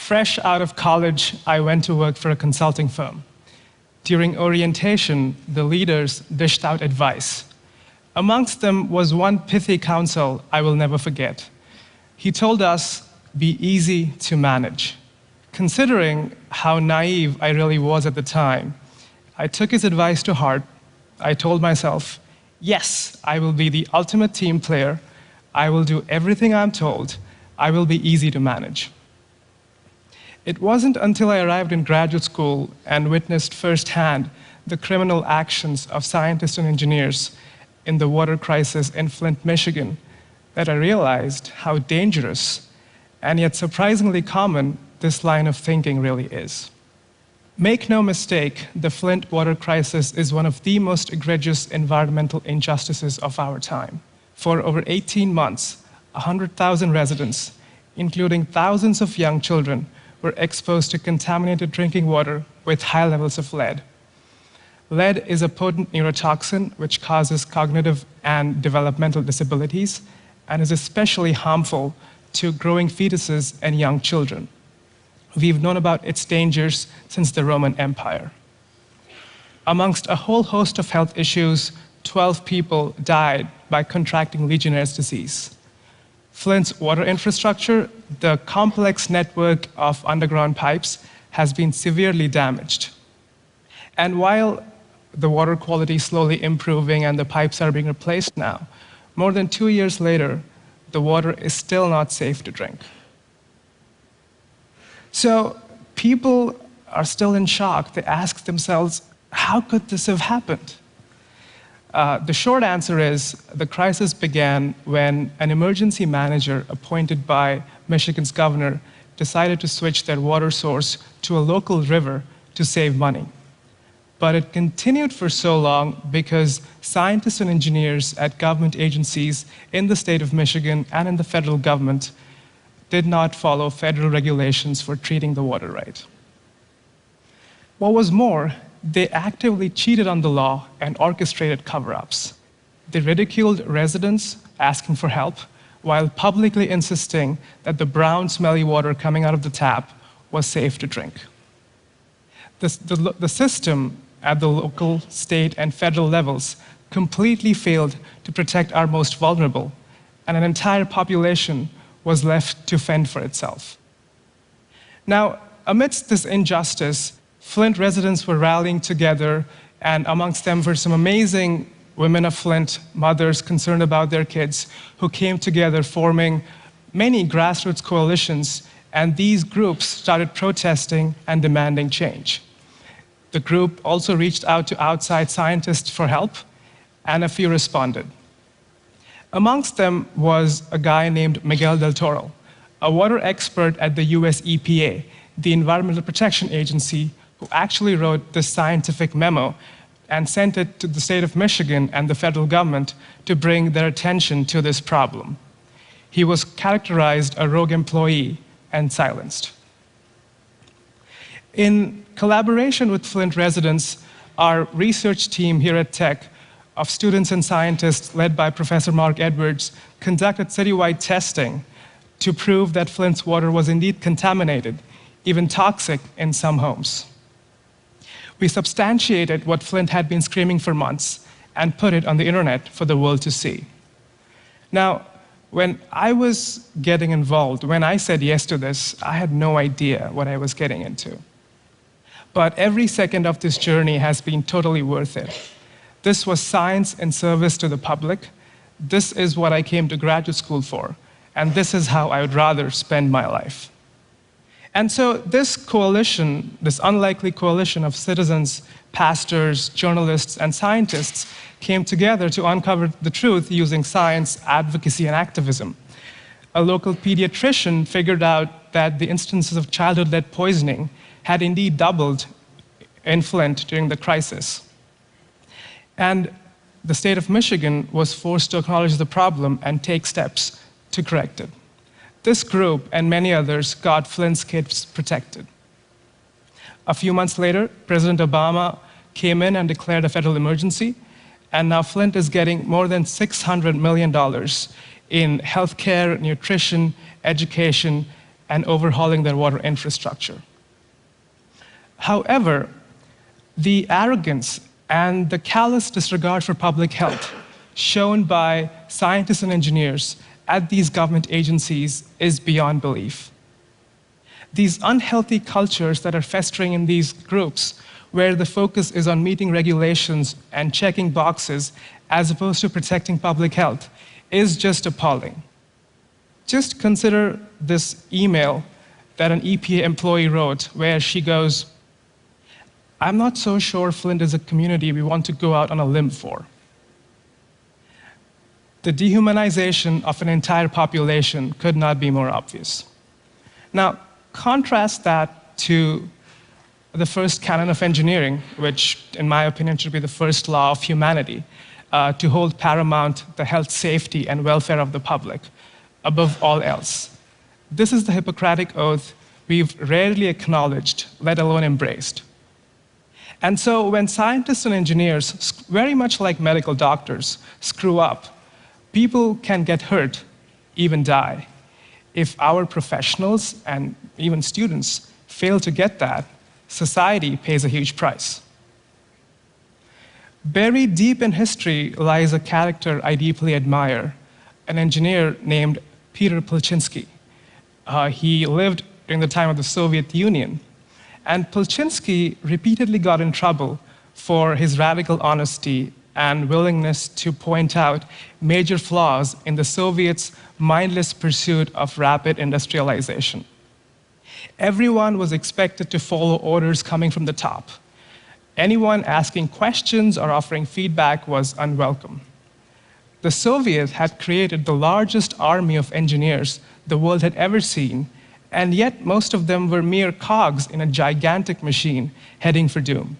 Fresh out of college, I went to work for a consulting firm. During orientation, the leaders dished out advice. Amongst them was one pithy counsel I will never forget. He told us, be easy to manage. Considering how naive I really was at the time, I took his advice to heart. I told myself, yes, I will be the ultimate team player. I will do everything I'm told. I will be easy to manage. It wasn't until I arrived in graduate school and witnessed firsthand the criminal actions of scientists and engineers in the water crisis in Flint, Michigan, that I realized how dangerous and yet surprisingly common this line of thinking really is. Make no mistake, the Flint water crisis is one of the most egregious environmental injustices of our time. For over 18 months, 100,000 residents, including thousands of young children, were exposed to contaminated drinking water with high levels of lead. Lead is a potent neurotoxin which causes cognitive and developmental disabilities and is especially harmful to growing fetuses and young children. We've known about its dangers since the Roman Empire. Amongst a whole host of health issues, 12 people died by contracting Legionnaire's disease. Flint's water infrastructure, the complex network of underground pipes, has been severely damaged. And while the water quality is slowly improving and the pipes are being replaced now, more than 2 years later, the water is still not safe to drink. So people are still in shock. They ask themselves, how could this have happened? The short answer is the crisis began when an emergency manager appointed by Michigan's governor decided to switch their water source to a local river to save money. But it continued for so long because scientists and engineers at government agencies in the state of Michigan and in the federal government did not follow federal regulations for treating the water right. What was more, they actively cheated on the law and orchestrated cover-ups. They ridiculed residents asking for help while publicly insisting that the brown, smelly water coming out of the tap was safe to drink. The system at the local, state, and federal levels completely failed to protect our most vulnerable, and an entire population was left to fend for itself. Now, amidst this injustice, Flint residents were rallying together, and amongst them were some amazing women of Flint, mothers concerned about their kids, who came together forming many grassroots coalitions, and these groups started protesting and demanding change. The group also reached out to outside scientists for help, and a few responded. Amongst them was a guy named Miguel del Toro, a water expert at the US EPA, the Environmental Protection Agency, who actually wrote this scientific memo and sent it to the state of Michigan and the federal government to bring their attention to this problem. He was characterized a rogue employee and silenced. In collaboration with Flint residents, our research team here at Tech of students and scientists led by Professor Mark Edwards conducted citywide testing to prove that Flint's water was indeed contaminated, even toxic in some homes. We substantiated what Flint had been screaming for months and put it on the internet for the world to see. Now, when I was getting involved, when I said yes to this, I had no idea what I was getting into. But every second of this journey has been totally worth it. This was science in service to the public. This is what I came to graduate school for, and this is how I would rather spend my life. And so this coalition, this unlikely coalition of citizens, pastors, journalists, and scientists came together to uncover the truth using science, advocacy, and activism. A local pediatrician figured out that the instances of childhood lead poisoning had indeed doubled in Flint during the crisis. And the state of Michigan was forced to acknowledge the problem and take steps to correct it. This group and many others got Flint's kids protected. A few months later, President Obama came in and declared a federal emergency, and now Flint is getting more than $600 million in healthcare, nutrition, education, and overhauling their water infrastructure. However, the arrogance and the callous disregard for public health shown by scientists and engineers at these government agencies is beyond belief. These unhealthy cultures that are festering in these groups, where the focus is on meeting regulations and checking boxes as opposed to protecting public health, is just appalling. Just consider this email that an EPA employee wrote where she goes, "I'm not so sure Flint is a community we want to go out on a limb for." The dehumanization of an entire population could not be more obvious. Now, contrast that to the first canon of engineering, which, in my opinion, should be the first law of humanity, to hold paramount the health, safety, and welfare of the public above all else. This is the Hippocratic Oath we've rarely acknowledged, let alone embraced. And so when scientists and engineers, very much like medical doctors, screw up, people can get hurt, even die. If our professionals and even students fail to get that, society pays a huge price. Buried deep in history lies a character I deeply admire, an engineer named Peter Polchinski. He lived during the time of the Soviet Union, and Polchinski repeatedly got in trouble for his radical honesty and willingness to point out major flaws in the Soviets' mindless pursuit of rapid industrialization. Everyone was expected to follow orders coming from the top. Anyone asking questions or offering feedback was unwelcome. The Soviets had created the largest army of engineers the world had ever seen, and yet most of them were mere cogs in a gigantic machine heading for doom.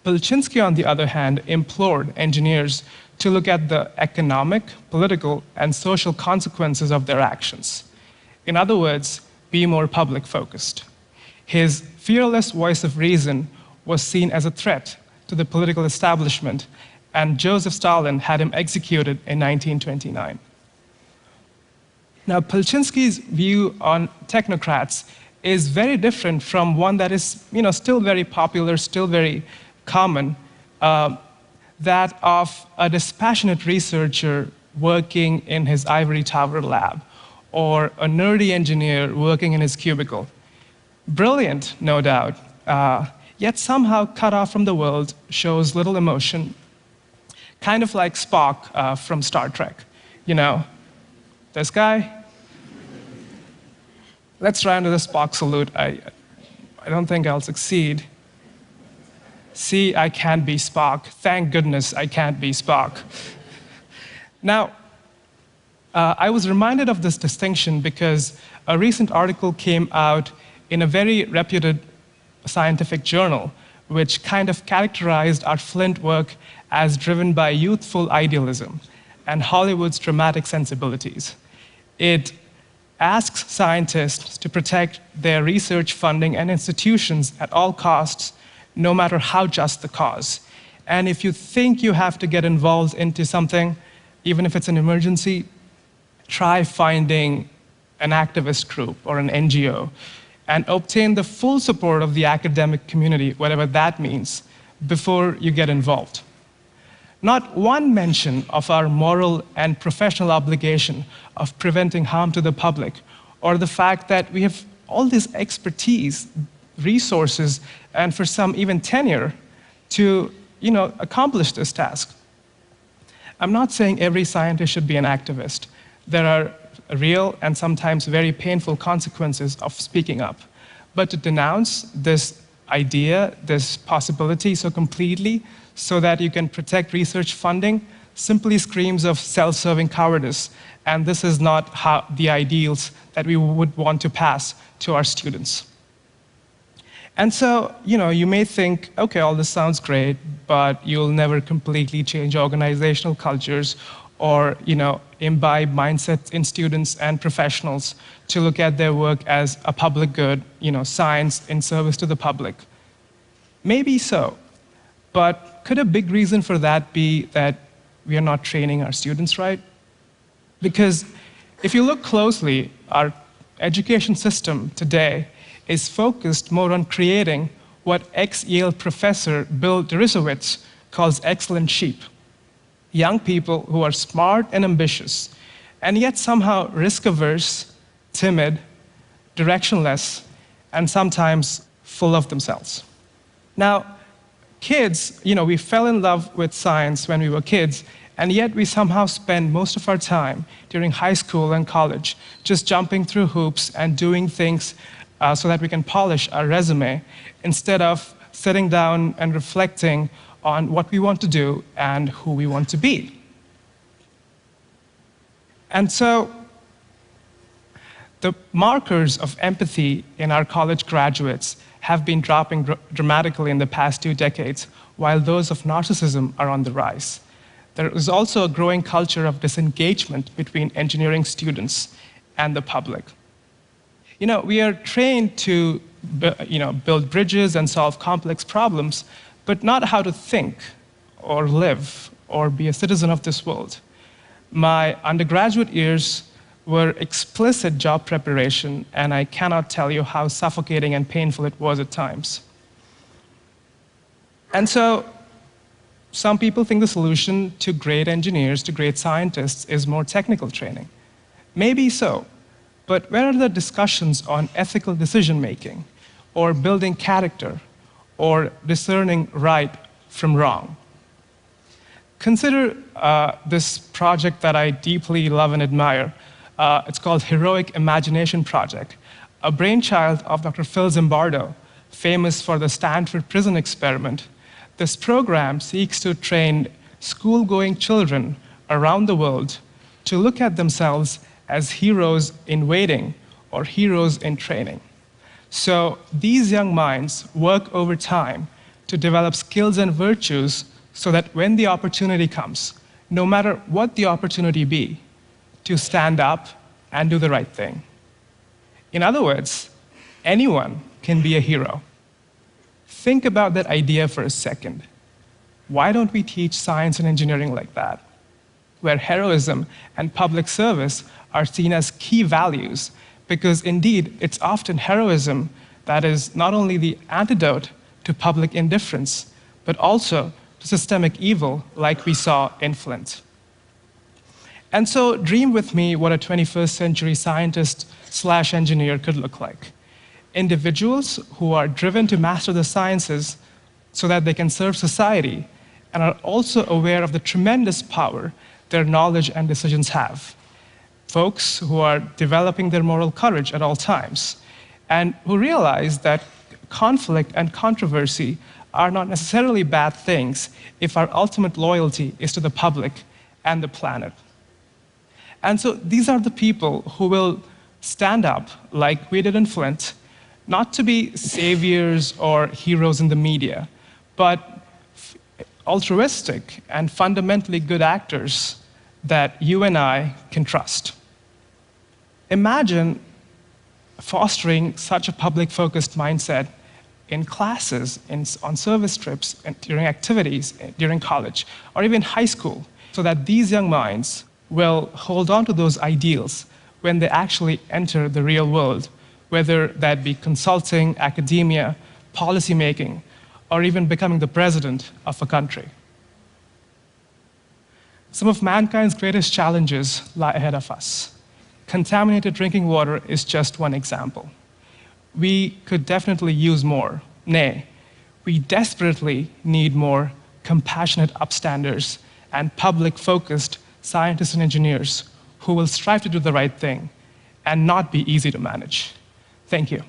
Polchinski, on the other hand, implored engineers to look at the economic, political, and social consequences of their actions. In other words, be more public-focused. His fearless voice of reason was seen as a threat to the political establishment, and Joseph Stalin had him executed in 1929. Now, Polchinski's view on technocrats is very different from one that is, still very popular, still very common, that of a dispassionate researcher working in his ivory tower lab, or a nerdy engineer working in his cubicle. Brilliant, no doubt, yet somehow cut off from the world, shows little emotion, kind of like Spock from Star Trek. This guy. Let's try into the Spock salute. I don't think I'll succeed. See, I can't be Spock. Thank goodness I can't be Spock. Now, I was reminded of this distinction because a recent article came out in a very reputed scientific journal, which kind of characterized our Flint work as driven by youthful idealism and Hollywood's dramatic sensibilities. It asks scientists to protect their research funding and institutions at all costs, no matter how just the cause. And if you think you have to get involved into something, even if it's an emergency, try finding an activist group or an NGO and obtain the full support of the academic community, whatever that means, before you get involved. Not one mention of our moral and professional obligation of preventing harm to the public, or the fact that we have all this expertise, resources, and for some even tenure to accomplish this task. I'm not saying every scientist should be an activist. There are real and sometimes very painful consequences of speaking up. But to denounce this idea, this possibility so completely, so that you can protect research funding, simply screams of self-serving cowardice. And this is not how the ideals that we would want to pass to our students. And so, you may think, okay, all this sounds great, but you'll never completely change organizational cultures or, imbibe mindsets in students and professionals to look at their work as a public good, science in service to the public. Maybe so, but could a big reason for that be that we are not training our students right? Because if you look closely, our education system today is focused more on creating what ex-Yale professor Bill Deresiewicz calls excellent sheep. Young people who are smart and ambitious, and yet somehow risk-averse, timid, directionless, and sometimes full of themselves. Now, kids, we fell in love with science when we were kids, and yet we somehow spend most of our time during high school and college just jumping through hoops and doing things so that we can polish our resume instead of sitting down and reflecting on what we want to do and who we want to be. And so, the markers of empathy in our college graduates have been dropping dramatically in the past 2 decades, while those of narcissism are on the rise. There is also a growing culture of disengagement between engineering students and the public. We are trained to build bridges and solve complex problems, but not how to think or live or be a citizen of this world. My undergraduate years were explicit job preparation, and I cannot tell you how suffocating and painful it was at times. And so, some people think the solution to great engineers, to great scientists, is more technical training. Maybe so, but where are the discussions on ethical decision-making, or building character, or discerning right from wrong? Consider this project that I deeply love and admire. It's called Heroic Imagination Project, a brainchild of Dr. Phil Zimbardo, famous for the Stanford Prison Experiment. This program seeks to train school-going children around the world to look at themselves as heroes in waiting or heroes in training. So these young minds work over time to develop skills and virtues so that when the opportunity comes, no matter what the opportunity be, to stand up and do the right thing. In other words, anyone can be a hero. Think about that idea for a second. Why don't we teach science and engineering like that, where heroism and public service are seen as key values? Because indeed, it's often heroism that is not only the antidote to public indifference, but also to systemic evil like we saw in Flint. And so dream with me what a 21st century scientist/engineer could look like. Individuals who are driven to master the sciences so that they can serve society and are also aware of the tremendous power their knowledge and decisions have. Folks who are developing their moral courage at all times and who realize that conflict and controversy are not necessarily bad things if our ultimate loyalty is to the public and the planet. And so these are the people who will stand up like we did in Flint, not to be saviors or heroes in the media, but altruistic and fundamentally good actors that you and I can trust. Imagine fostering such a public-focused mindset in classes, on service trips, and during activities, during college, or even high school, so that these young minds will hold on to those ideals when they actually enter the real world, whether that be consulting, academia, policymaking, or even becoming the president of a country. Some of mankind's greatest challenges lie ahead of us. Contaminated drinking water is just one example. We could definitely use more. Nay, we desperately need more compassionate upstanders and public-focused scientists and engineers who will strive to do the right thing and not be easy to manage. Thank you.